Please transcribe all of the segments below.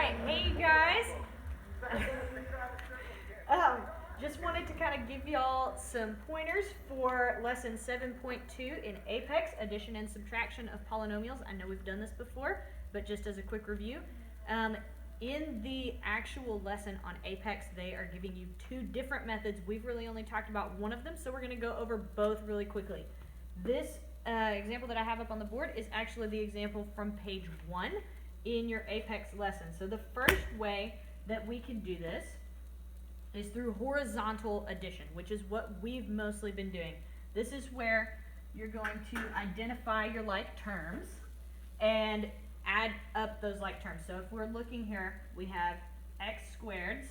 right, hey guys. Just wanted to kind of give y'all some pointers for lesson 7.2 in Apex, addition and subtraction of polynomials. I know we've done this before, but just as a quick review. In the actual lesson on Apex, they are giving you two different methods. We've really only talked about one of them, so we're going to go over both really quickly. This example that I have up on the board is actually the example from page 1 in your Apex lesson. So the first way that we can do this is through horizontal addition, which is what we've mostly been doing. This is where you're going to identify your like terms and add up those like terms. So if we're looking here, we have x squareds.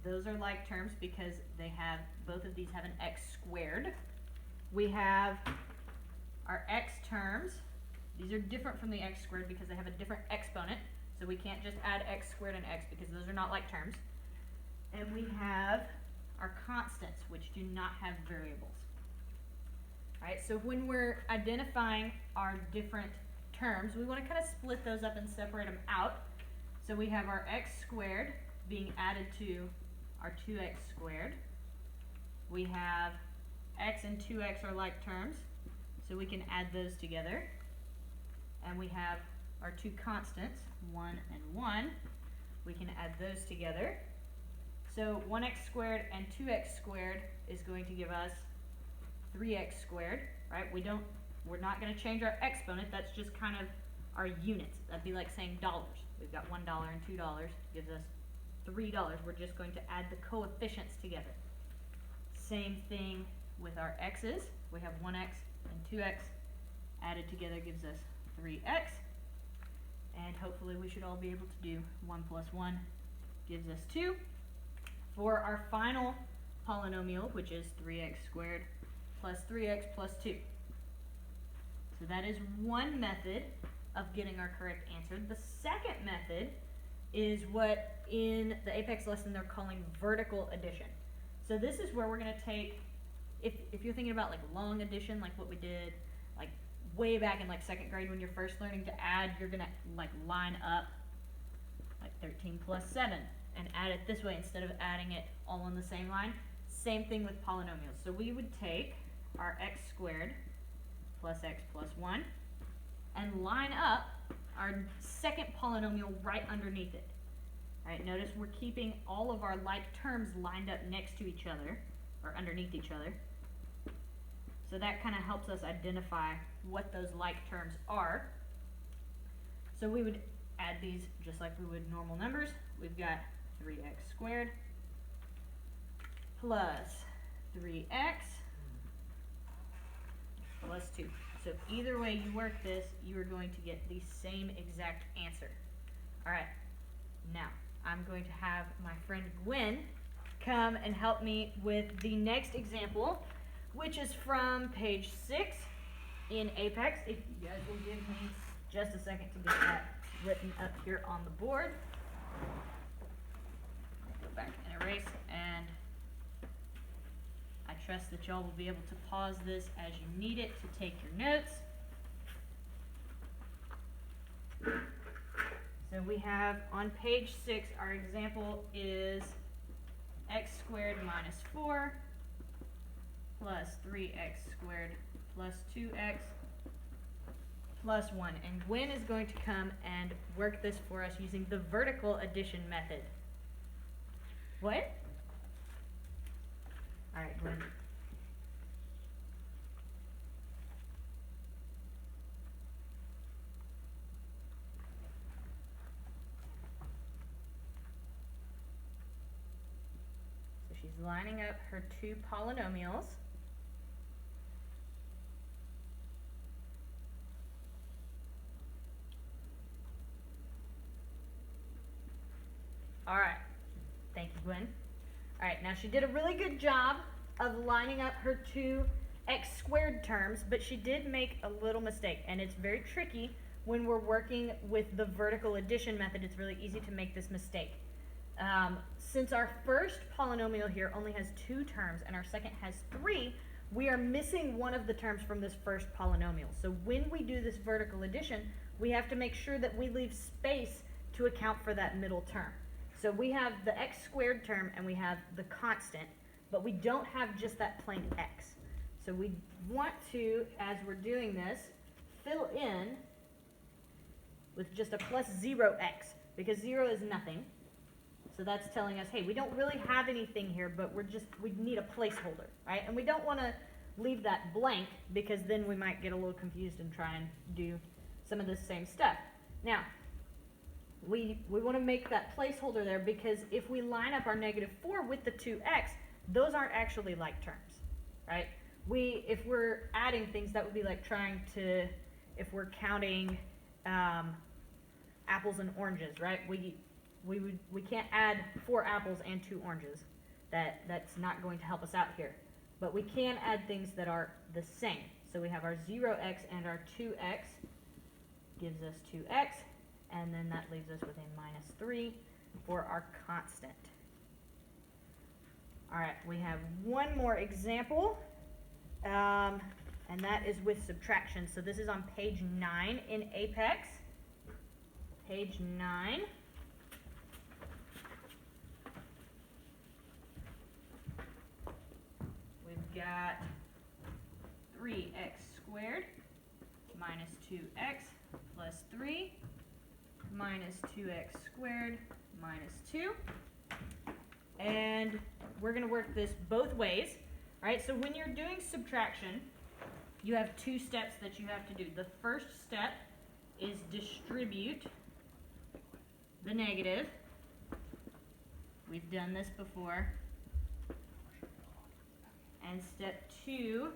Those are like terms because they have, both of these have an x squared. We have our x terms. These are different from the x squared because they have a different exponent. So we can't just add x squared and x because those are not like terms. And we have our constants, which do not have variables. All right, so when we're identifying our different terms, we want to kind of split those up and separate them out. So we have our x squared being added to our 2x squared. We have x and 2x are like terms, so we can add those together. And we have our two constants, 1 and 1. We can add those together. So 1x squared and 2x squared is going to give us 3x squared, right? We're not going to change our exponent. That's just kind of our units. That'd be like saying dollars. We've got $1 and $2 gives us $3. We're just going to add the coefficients together. Same thing with our x's. We have 1x and 2x added together gives us 3x. And hopefully we should all be able to do 1 plus 1 gives us 2. For our final polynomial, which is 3x squared plus 3x plus 2. So that is one method of getting our correct answer. The second method is what in the Apex lesson they're calling vertical addition. So this is where we're going to take, if you're thinking about like long addition, like what we did like way back in like second grade when you're first learning to add, you're going to like line up like 13 plus 7 and add it this way instead of adding it all on the same line. Same thing with polynomials. So we would take our x squared plus x plus 1 and line up our second polynomial right underneath it. All right, notice we're keeping all of our like terms lined up next to each other or underneath each other. So that kind of helps us identify what those like terms are. So we would add these just like we would normal numbers. We've got 3x squared plus 3x plus 2. So either way you work this, you are going to get the same exact answer. All right, now I'm going to have my friend Gwen come and help me with the next example, which is from page 6 in Apex. If you guys will give me just a second to get that written up here on the board. Go back and erase, and I trust that y'all will be able to pause this as you need it to take your notes. So we have on page 6, our example is x squared minus 4 plus 3x squared plus 2x plus 1. And Gwen is going to come and work this for us using the vertical addition method. What? All right, Gwen. So she's lining up her two polynomials. All right. Thank you, Gwen. All right, now she did a really good job of lining up her two x squared terms, but she did make a little mistake, and it's very tricky when we're working with the vertical addition method. It's really easy to make this mistake. Since our first polynomial here only has 2 terms and our second has 3, we are missing one of the terms from this first polynomial. So when we do this vertical addition, we have to make sure that we leave space to account for that middle term. So we have the x squared term and we have the constant, but we don't have just that plain x. So we want to, as we're doing this, fill in with just a plus 0x, because 0 is nothing. So that's telling us, hey, we don't really have anything here, but we need a placeholder, right? And we don't want to leave that blank, because then we might get a little confused and try and do some of the same stuff. Now, we want to make that placeholder there, because if we line up our -4 with the 2x, those aren't actually like terms, right? If we're adding things, that would be like trying to, if we're counting apples and oranges, right? We can't add 4 apples and 2 oranges. That's not going to help us out here. But we can add things that are the same. So we have our 0x and our 2x gives us 2x, and then that leaves us with a -3 for our constant. All right, we have one more example, and that is with subtraction. So this is on page 9 in Apex. Page 9. We've got 3x squared minus 2x plus 3 minus 2x squared minus 2. And we're going to work this both ways. All right, so when you're doing subtraction, you have 2 steps that you have to do. The first step is distribute the negative. We've done this before. And step 2,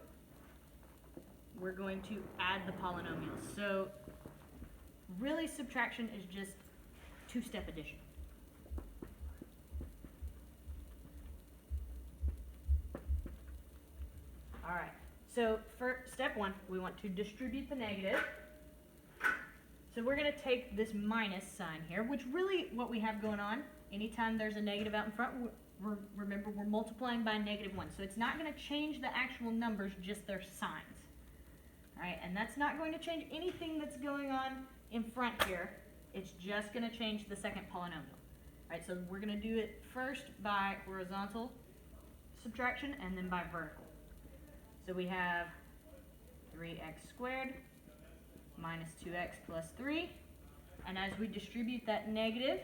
we're going to add the polynomials. So really, subtraction is just 2-step addition. All right, so for step 1, we want to distribute the negative. So we're going to take this minus sign here, which really what we have going on, anytime there's a negative out in front, remember we're multiplying by -1. So it's not going to change the actual numbers, just their signs. All right, and that's not going to change anything that's going on in front here. It's just going to change the second polynomial. All right, so we're going to do it first by horizontal subtraction and then by vertical. So we have 3x squared minus 2x plus 3. And as we distribute that negative,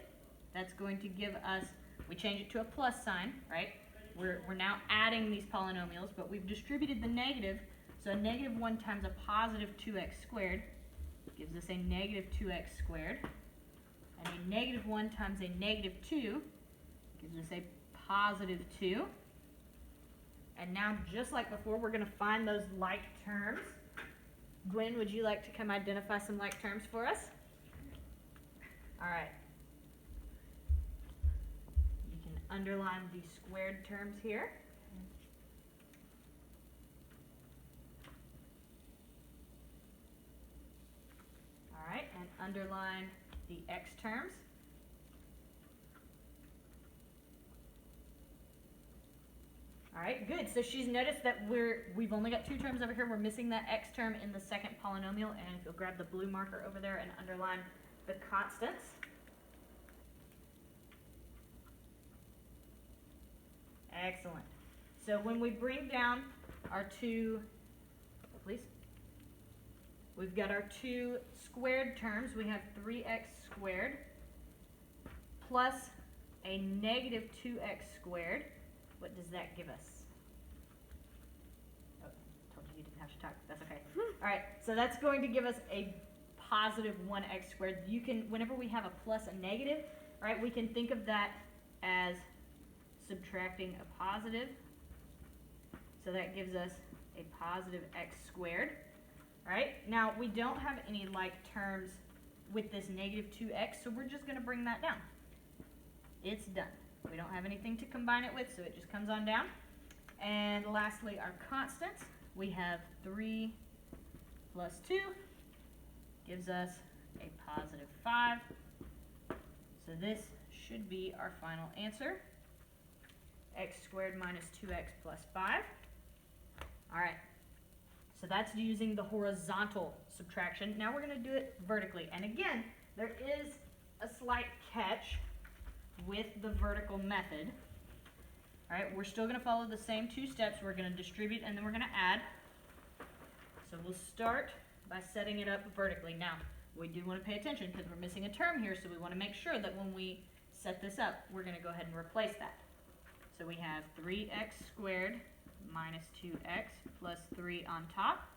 that's going to give us, we change it to a plus sign, right? We're now adding these polynomials, but we've distributed the negative. So a -1 times a positive 2x squared gives us a negative 2x squared. And a -1 times a -2 gives us a positive 2. And now, just like before, we're going to find those like terms. Gwen, would you like to come identify some like terms for us? All right. You can underline the squared terms here. All right, and underline the x terms. All right, good. So she's noticed that we've only got 2 terms over here. We're missing that x term in the second polynomial, and if you'll grab the blue marker over there and underline the constants. Excellent. So when we bring down our 2, please, we've got our 2 squared terms. We have 3x squared plus a negative 2x squared. What does that give us? Oh, told you didn't have to talk. That's okay. All right, so that's going to give us a positive 1x squared. You can, whenever we have a plus, a negative, right, we can think of that as subtracting a positive. So that gives us a positive x squared. All right, now we don't have any like terms with this negative 2x, so we're just going to bring that down. It's done. We don't have anything to combine it with, so it just comes on down. And lastly, our constants. We have 3 plus 2 gives us a positive 5. So this should be our final answer. X squared minus 2x plus 5. All right, so that's using the horizontal subtraction. Now we're going to do it vertically. And again, there is a slight catch with the vertical method. All right, we're still going to follow the same two steps. We're going to distribute and then we're going to add. So we'll start by setting it up vertically. Now, we do want to pay attention because we're missing a term here, so we want to make sure that when we set this up, we're going to go ahead and replace that. So we have 3x squared minus 2x plus 3 on top.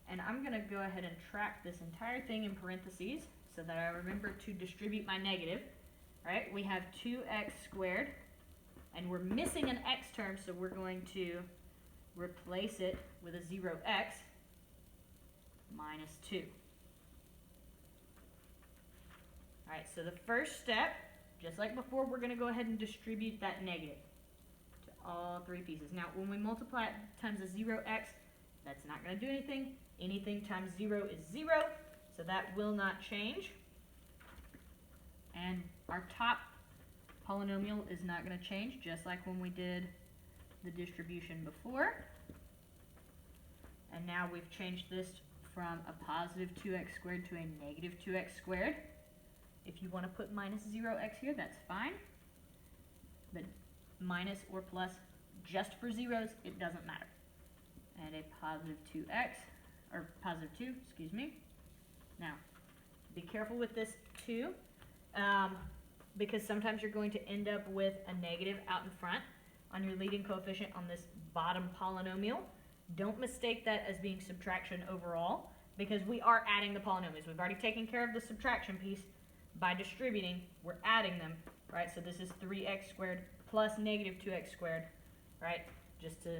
And I'm going to go ahead and track this entire thing in parentheses so that I remember to distribute my negative. All right, we have 2x squared, and we're missing an x term, so we're going to replace it with a 0x minus 2. All right, so the first step, just like before, we're going to go ahead and distribute that negative to all three pieces. Now, when we multiply it times a 0x, that's not going to do anything. Anything times 0 is 0, so that will not change. And our top polynomial is not going to change, just like when we did the distribution before. And now we've changed this from a positive 2x squared to a negative 2x squared. If you want to put minus 0x here, that's fine. But minus or plus, just for zeros, it doesn't matter. And a positive 2x, or positive 2, excuse me. Now, be careful with this 2, because sometimes you're going to end up with a negative out in front on your leading coefficient on this bottom polynomial. Don't mistake that as being subtraction overall, because we are adding the polynomials. We've already taken care of the subtraction piece by distributing. We're adding them, right? So this is 3x squared plus negative 2x squared, right? Just to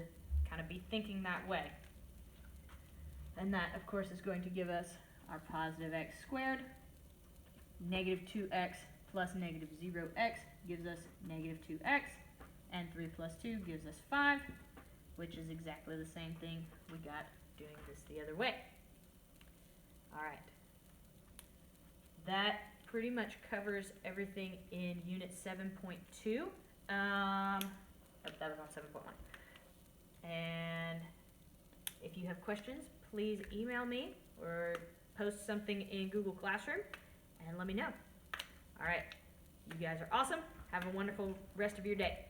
kind of be thinking that way. And that, of course, is going to give us our positive x squared. Negative 2x plus negative 0x gives us negative 2x. And 3 plus 2 gives us 5, which is exactly the same thing we got doing this the other way. All right. That pretty much covers everything in Unit 7.2. That was on 7.1. And if you have questions, please email me or post something in Google Classroom and let me know. All right. You guys are awesome. Have a wonderful rest of your day.